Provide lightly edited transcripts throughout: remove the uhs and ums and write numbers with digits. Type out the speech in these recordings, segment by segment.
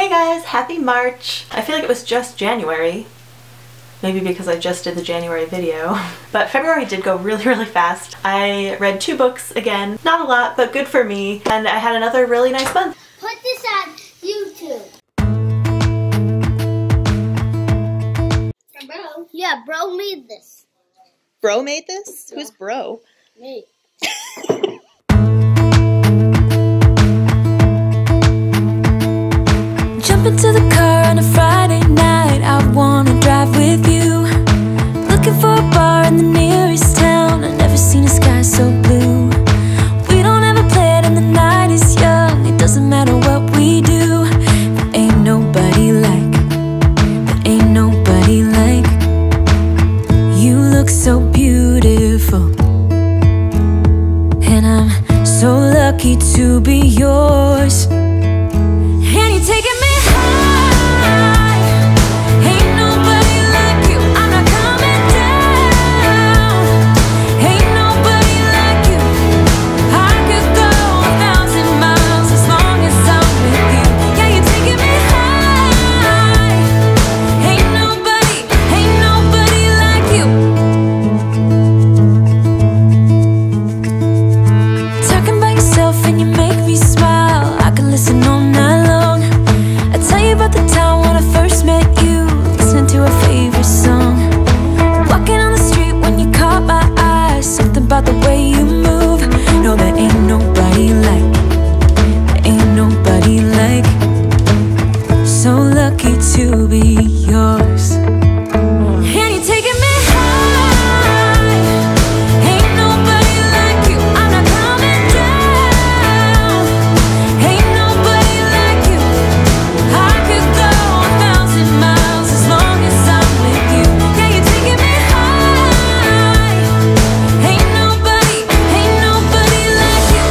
Hey guys, happy March! I feel like it was just January. Maybe because I just did the January video. But February did go really fast. I read 2 books again. Not a lot, but good for me. And I had another really nice month. Put this on YouTube. Bro. Yeah, bro made this. Bro made this? Yeah. Who's bro? Me. Jump into the car on a Friday night. I wanna drive with you. Looking for a bar in the nearest town. I've never seen a sky so blue. We don't ever play it and the night is young. It doesn't matter what we do. There ain't nobody like, there ain't nobody like. You look so beautiful, and I'm so lucky to be yours. And you're taking me high. Ain't nobody like you. I'm not coming down. Ain't nobody like you. I could go 1,000 miles as long as I'm with you. Yeah, you're taking me high. Ain't nobody like you. Talking about yourself and you make me smile. I can listen all night long. I tell you about the time when I first met you, listening to our favorite song. Walking on the street when you caught my eye. Something about the way you move. No, there ain't nobody like, there ain't nobody like. So lucky to be yours. And you're taking me high. Ain't nobody like you. I'm not coming down. Ain't nobody like you. I could go 1,000 miles as long as I'm with you. Yeah, you're taking me high. Ain't nobody like you. Ain't nobody like you.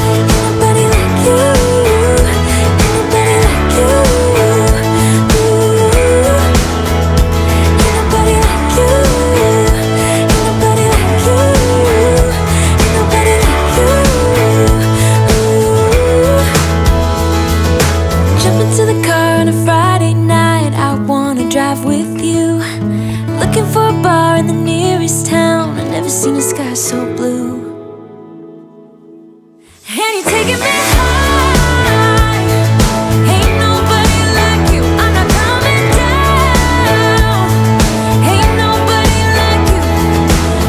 Ain't nobody like you. Ain't nobody like you. Ain't nobody like you. Ain't nobody like you. Jump into the car on a Friday night. I wanna drive with you. Looking for a bar in the nearest town. I've never seen a sky so blue. And you're taking me high. Ain't nobody like you. I'm not coming down. Ain't nobody like you.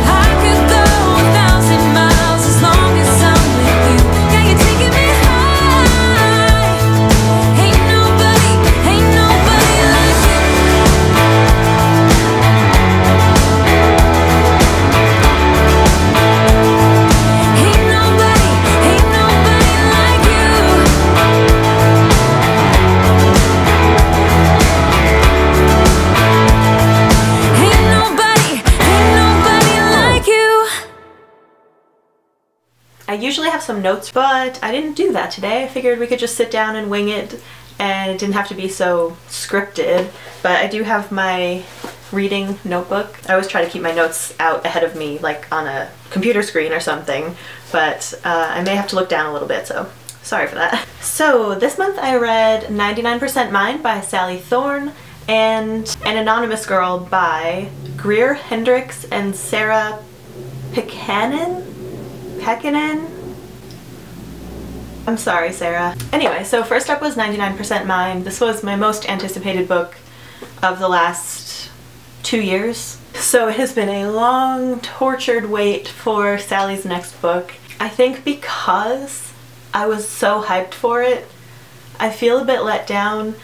I could go 1,000 miles as long as I'm with you. Yeah, you're taking me high. Ain't nobody like you. Ain't nobody like you. Ain't nobody like you. I usually have some notes, but I didn't do that today. I figured we could just sit down and wing it, and it didn't have to be so scripted. But I do have my reading notebook. I always try to keep my notes out ahead of me, like on a computer screen or something, but I may have to look down a little bit, so sorry for that. So this month I read 99% Mine by Sally Thorne and An Anonymous Girl by Greer Hendricks and Sarah Pekkanen? I'm sorry, Sarah. Anyway, so first up was 99% Mine. This was my most anticipated book of the last 2 years. So it has been a long, tortured wait for Sally's next book. I think because I was so hyped for it, I feel a bit let down.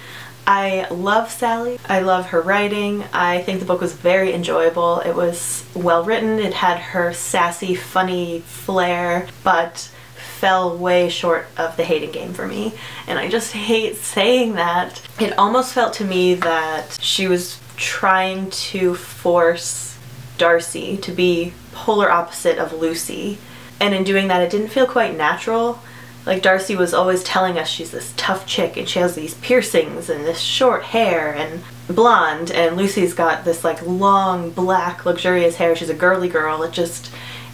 I love Sally. I love her writing. I think the book was very enjoyable. It was well written. It had her sassy, funny flair, but fell way short of the hating game for me. And I just hate saying that. It almost felt to me that she was trying to force Darcy to be polar opposite of Lucy. And in doing that, it didn't feel quite natural. Like, Darcy was always telling us she's this tough chick and she has these piercings and this short hair and blonde, and Lucy's got this like long black luxurious hair. She's a girly girl.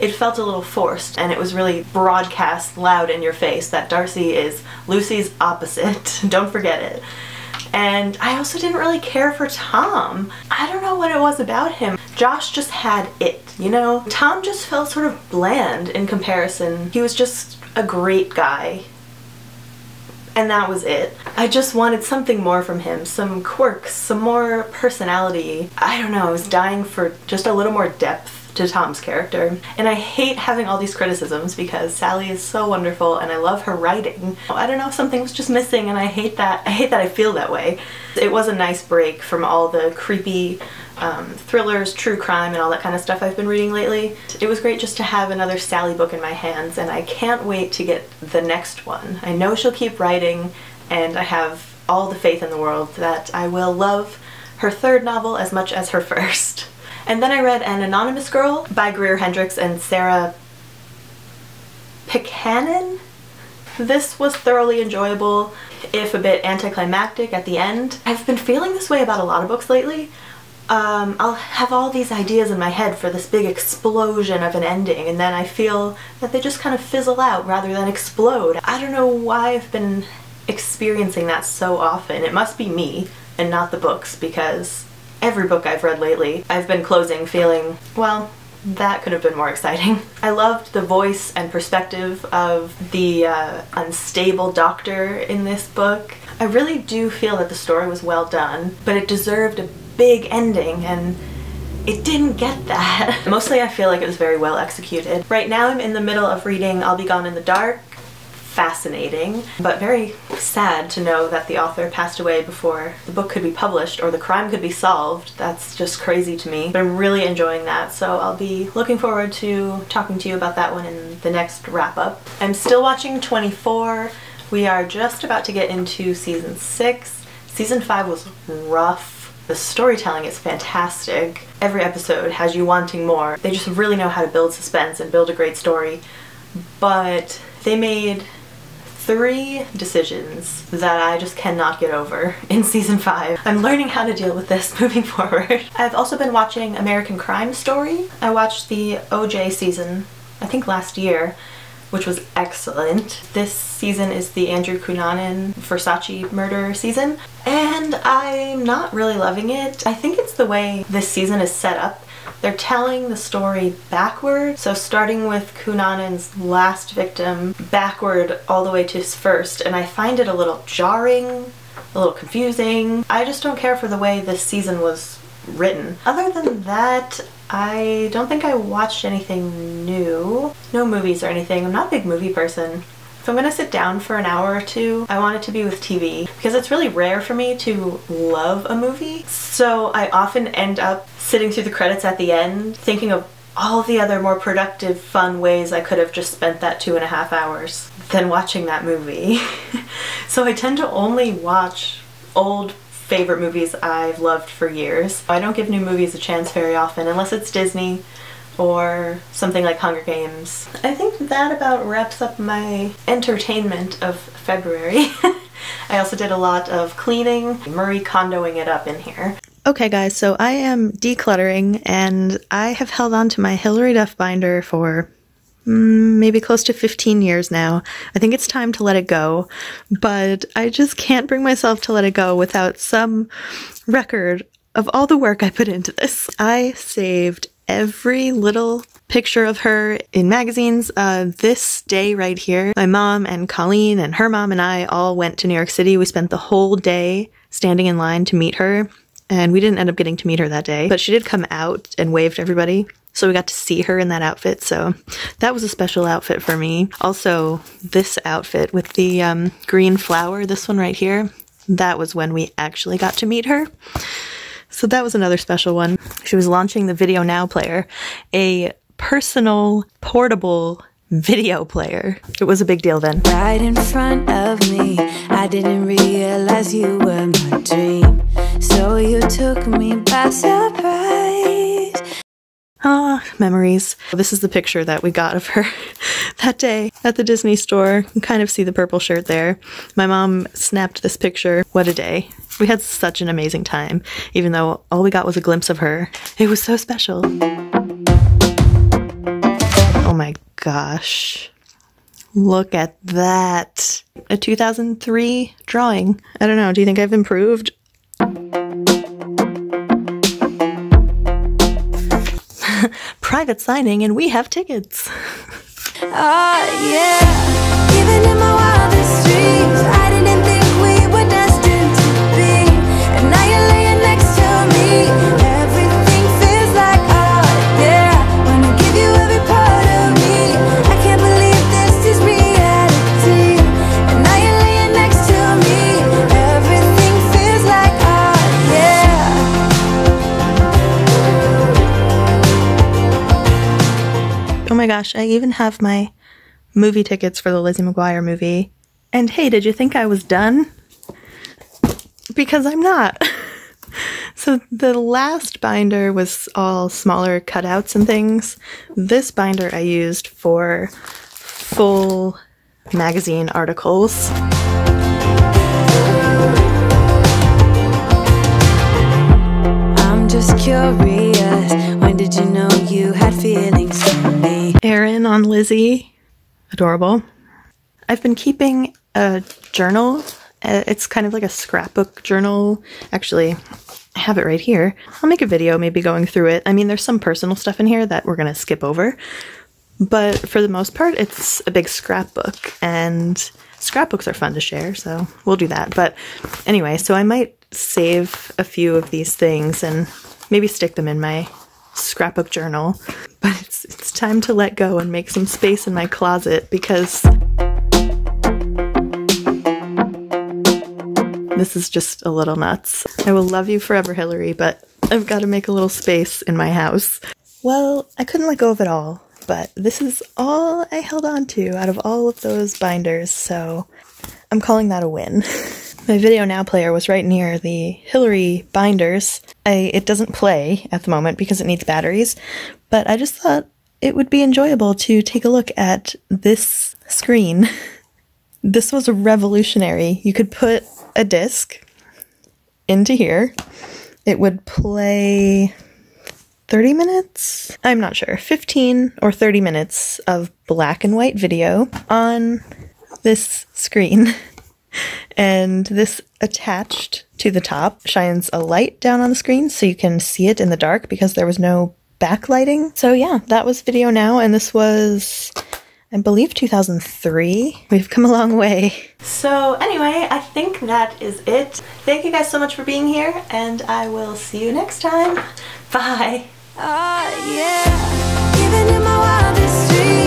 it felt a little forced, and it was really broadcast loud in your face that Darcy is Lucy's opposite. Don't forget it. And I also didn't really care for Tom. I don't know what it was about him. Josh just had it, you know? Tom just felt sort of bland in comparison. He was just a great guy. And that was it. I just wanted something more from him, some quirks, some more personality. I don't know, I was dying for just a little more depth to Tom's character. And I hate having all these criticisms because Sally is so wonderful and I love her writing. I don't know if something was just missing, and I hate that I feel that way. It was a nice break from all the creepy thrillers, true crime, and all that kind of stuff I've been reading lately. It was great just to have another Sally book in my hands, and I can't wait to get the next one. I know she'll keep writing, and I have all the faith in the world that I will love her third novel as much as her first. And then I read An Anonymous Girl by Greer Hendricks and Sarah Pickanen. This was thoroughly enjoyable, if a bit anticlimactic at the end. I've been feeling this way about a lot of books lately. I'll have all these ideas in my head for this big explosion of an ending, and then I feel that they just kind of fizzle out rather than explode. I don't know why I've been experiencing that so often. It must be me and not the books, because every book I've read lately, I've been closing feeling, well, that could have been more exciting. I loved the voice and perspective of the unstable doctor in this book. I really do feel that the story was well done, but it deserved a big ending, and it didn't get that. Mostly I feel like it was very well executed. Right now I'm in the middle of reading I'll Be Gone in the Dark. Fascinating, but very sad to know that the author passed away before the book could be published or the crime could be solved. That's just crazy to me, but I'm really enjoying that, so I'll be looking forward to talking to you about that one in the next wrap-up. I'm still watching 24. We are just about to get into season 6. Season 5 was rough. The storytelling is fantastic. Every episode has you wanting more. They just really know how to build suspense and build a great story, but they made 3 decisions that I just cannot get over in season 5. I'm learning how to deal with this moving forward. I've also been watching American Crime Story. I watched the OJ season, I think last year, which was excellent. This season is the Andrew Cunanan Versace murder season, and I'm not really loving it. I think it's the way this season is set up. They're telling the story backward, so starting with Cunanan's last victim backward all the way to his first, and I find it a little jarring, a little confusing. I just don't care for the way this season was written. Other than that, I don't think I watched anything new. No movies or anything. I'm not a big movie person. If I'm gonna sit down for an hour or two, I want it to be with TV, because it's really rare for me to love a movie. So I often end up sitting through the credits at the end, thinking of all the other more productive, fun ways I could have just spent that 2.5 hours than watching that movie. So I tend to only watch old favorite movies I've loved for years. I don't give new movies a chance very often, unless it's Disney or something like Hunger Games. I think that about wraps up my entertainment of February. I also did a lot of cleaning, Marie Kondoing it up in here. Okay guys, so I am decluttering, and I have held on to my Hilary Duff binder for maybe close to 15 years now. I think it's time to let it go, but I just can't bring myself to let it go without some record of all the work I put into this. I saved every little picture of her in magazines. This day right here, my mom and Colleen and her mom and I all went to New York City. We spent the whole day standing in line to meet her, and we didn't end up getting to meet her that day, but she did come out and wave to everybody. So we got to see her in that outfit, so that was a special outfit for me. Also, this outfit with the green flower, this one right here, that was when we actually got to meet her. So that was another special one. She was launching the Video Now player, a personal, portable video player. It was a big deal then. Right in front of me, I didn't realize you were my dream. So you took me by surprise. Ah, memories. This is the picture that we got of her that day at the Disney store. You can kind of see the purple shirt there. My mom snapped this picture. What a day. We had such an amazing time, even though all we got was a glimpse of her. It was so special. my gosh. Look at that. A 2003 drawing. I don't know, do you think I've improved? Private signing and we have tickets. Yeah. Even in my wildest dreams, I didn't think we were destined to be. And now you're laying next to me. Everything feels like yeah. When I give you every part of me, I can't believe this is reality. And now you're laying next to me. Everything feels like yeah. Oh my gosh, I even have my movie tickets for the Lizzie McGuire movie. And hey, did you think I was done? Because I'm not. So the last binder was all smaller cutouts and things. This binder I used for full magazine articles. I'm just curious, when did you know you had feelings for me? Erin on Lizzie. Adorable. I've been keeping a journal. It's kind of like a scrapbook journal. Actually, I have it right here. I'll make a video maybe going through it. I mean, there's some personal stuff in here that we're gonna skip over, but for the most part, it's a big scrapbook, and scrapbooks are fun to share, so we'll do that. But anyway, so I might save a few of these things and maybe stick them in my scrapbook journal, but it's time to let go and make some space in my closet because this is just a little nuts. I will love you forever, Hilary, but I've got to make a little space in my house. Well, I couldn't let go of it all, but this is all I held on to out of all of those binders, so I'm calling that a win. My Video Now player was right near the Hilary binders. It doesn't play at the moment because it needs batteries, but I just thought it would be enjoyable to take a look at this screen. This was revolutionary. You could put a disc into here. It would play 30 minutes? I'm not sure. 15 or 30 minutes of black and white video on this screen. And this attached to the top shines a light down on the screen so you can see it in the dark because there was no backlighting. So yeah, that was Video Now, and this was, I believe, 2003. We've come a long way. So anyway, I think that is it. Thank you guys so much for being here, and I will see you next time. Bye! Yeah. Even in my wildest dreams.